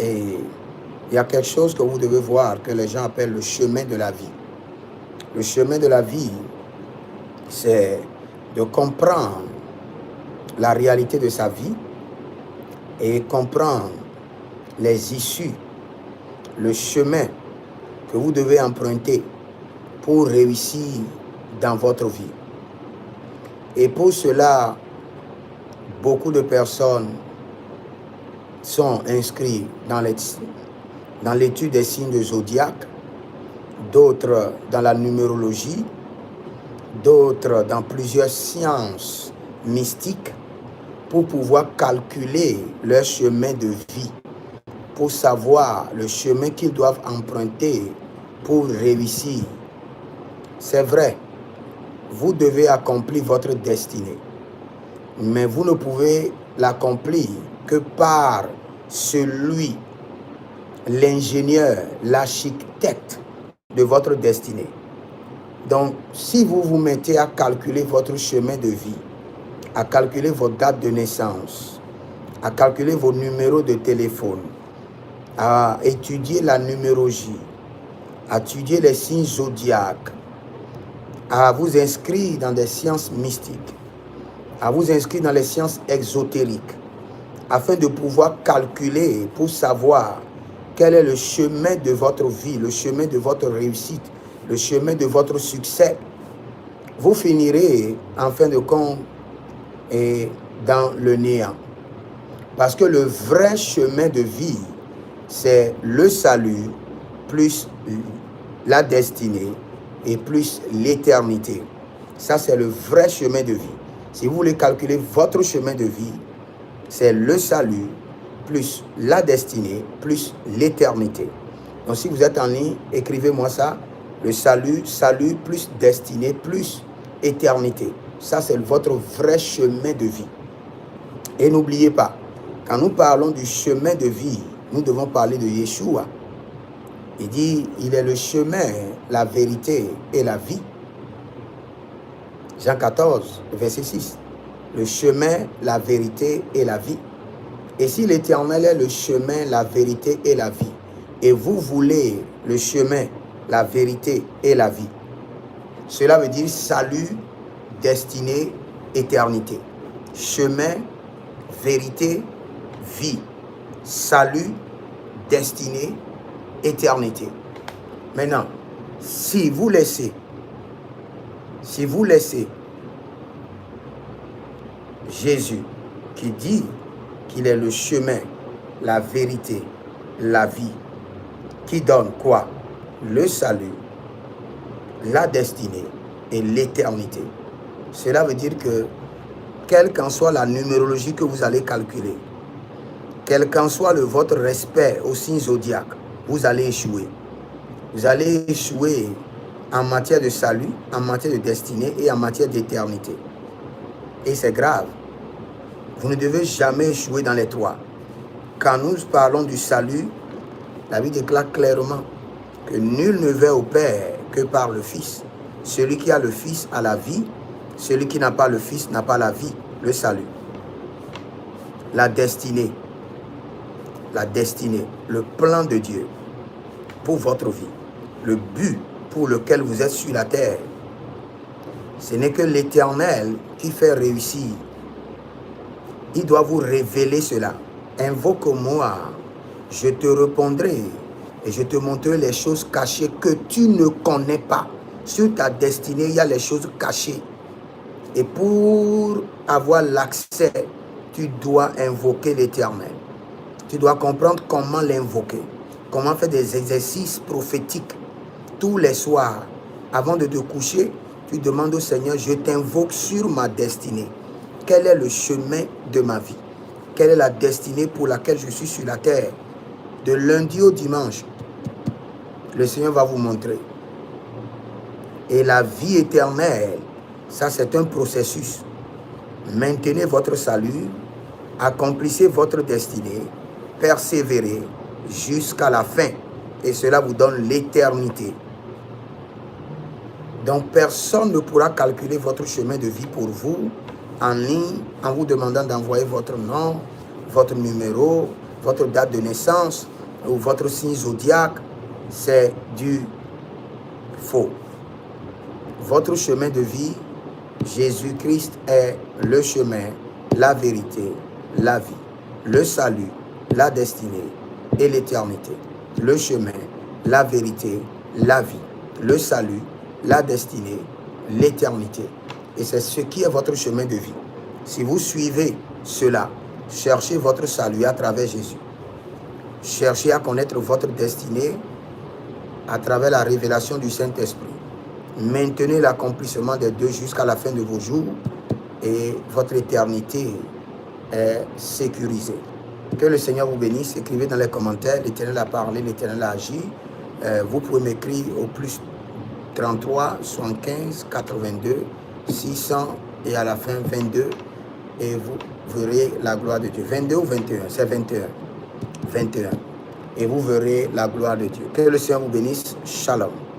Et il y a quelque chose que vous devez voir que les gens appellent le chemin de la vie. Le chemin de la vie, c'est de comprendre la réalité de sa vie et comprendre les issues, le chemin que vous devez emprunter pour réussir dans votre vie. Et pour cela, beaucoup de personnes sont inscrites dans l'étude des signes de zodiaque, d'autres dans la numérologie, d'autres dans plusieurs sciences mystiques pour pouvoir calculer leur chemin de vie, pour savoir le chemin qu'ils doivent emprunter pour réussir. C'est vrai, vous devez accomplir votre destinée, mais vous ne pouvez l'accomplir que par celui, l'ingénieur, l'architecte de votre destinée. Donc, si vous vous mettez à calculer votre chemin de vie, à calculer vos dates de naissance, à calculer vos numéros de téléphone, à étudier la numérologie, à étudier les signes zodiaques, à vous inscrire dans des sciences mystiques, à vous inscrire dans les sciences exotériques, afin de pouvoir calculer pour savoir quel est le chemin de votre vie, le chemin de votre réussite, le chemin de votre succès. Vous finirez en fin de compte dans le néant. Parce que le vrai chemin de vie, c'est le salut, plus la destinée et plus l'éternité. Ça, c'est le vrai chemin de vie. Si vous voulez calculer votre chemin de vie, c'est le salut, plus la destinée, plus l'éternité. Donc, si vous êtes en ligne, écrivez-moi ça. Le salut, plus destinée, plus éternité. Ça, c'est votre vrai chemin de vie. Et n'oubliez pas, quand nous parlons du chemin de vie, nous devons parler de Yeshua. Il dit, il est le chemin, la vérité et la vie. Jean 14, verset 6. Le chemin, la vérité et la vie. Et si l'Éternel est le chemin, la vérité et la vie, et vous voulez le chemin, la vérité et la vie, cela veut dire salut, destinée, éternité. Chemin, vérité, vie. Salut, destinée, éternité. Maintenant, si vous laissez Jésus qui dit qu'il est le chemin, la vérité, la vie, qui donne quoi? Le salut, la destinée et l'éternité. Cela veut dire que, quelle qu'en soit la numérologie que vous allez calculer, quel qu'en soit votre respect au signe zodiaque, vous allez échouer. Vous allez échouer en matière de salut, en matière de destinée et en matière d'éternité. Et c'est grave. Vous ne devez jamais échouer dans les trois. Quand nous parlons du salut, la Bible déclare clairement que nul ne va au Père que par le Fils. Celui qui a le Fils a la vie, celui qui n'a pas le Fils n'a pas la vie, le salut. La destinée, le plan de Dieu pour votre vie, le but pour lequel vous êtes sur la terre. Ce n'est que l'Éternel qui fait réussir. Il doit vous révéler cela. Invoque-moi, je te répondrai et je te montrerai les choses cachées que tu ne connais pas. Sur ta destinée, il y a les choses cachées. Et pour avoir l'accès, tu dois invoquer l'Éternel. Tu dois comprendre comment l'invoquer. Comment faire des exercices prophétiques tous les soirs. Avant de te coucher, tu demandes au Seigneur, je t'invoque sur ma destinée. Quel est le chemin de ma vie? Quelle est la destinée pour laquelle je suis sur la terre? De lundi au dimanche, le Seigneur va vous montrer. Et la vie éternelle, ça c'est un processus. Maintenez votre salut, accomplissez votre destinée, persévérez jusqu'à la fin. Et cela vous donne l'éternité. Donc personne ne pourra calculer votre chemin de vie pour vous en ligne, en vous demandant d'envoyer votre nom, votre numéro, votre date de naissance ou votre signe zodiaque, c'est du faux. Votre chemin de vie, Jésus-Christ est le chemin, la vérité, la vie, le salut, la destinée et l'éternité. Le chemin, la vérité, la vie, le salut, la destinée, l'éternité. Et c'est ce qui est votre chemin de vie. Si vous suivez cela, cherchez votre salut à travers Jésus. Cherchez à connaître votre destinée à travers la révélation du Saint-Esprit. Maintenez l'accomplissement des deux jusqu'à la fin de vos jours et votre éternité est sécurisée. Que le Seigneur vous bénisse. Écrivez dans les commentaires, l'Éternel a parlé, l'Éternel a agi. Vous pouvez m'écrire au plus 33 75 82 600 et à la fin 22 et vous verrez la gloire de Dieu. 22 ou 21? C'est 21. 21. Et vous verrez la gloire de Dieu. Que le Seigneur vous bénisse. Shalom.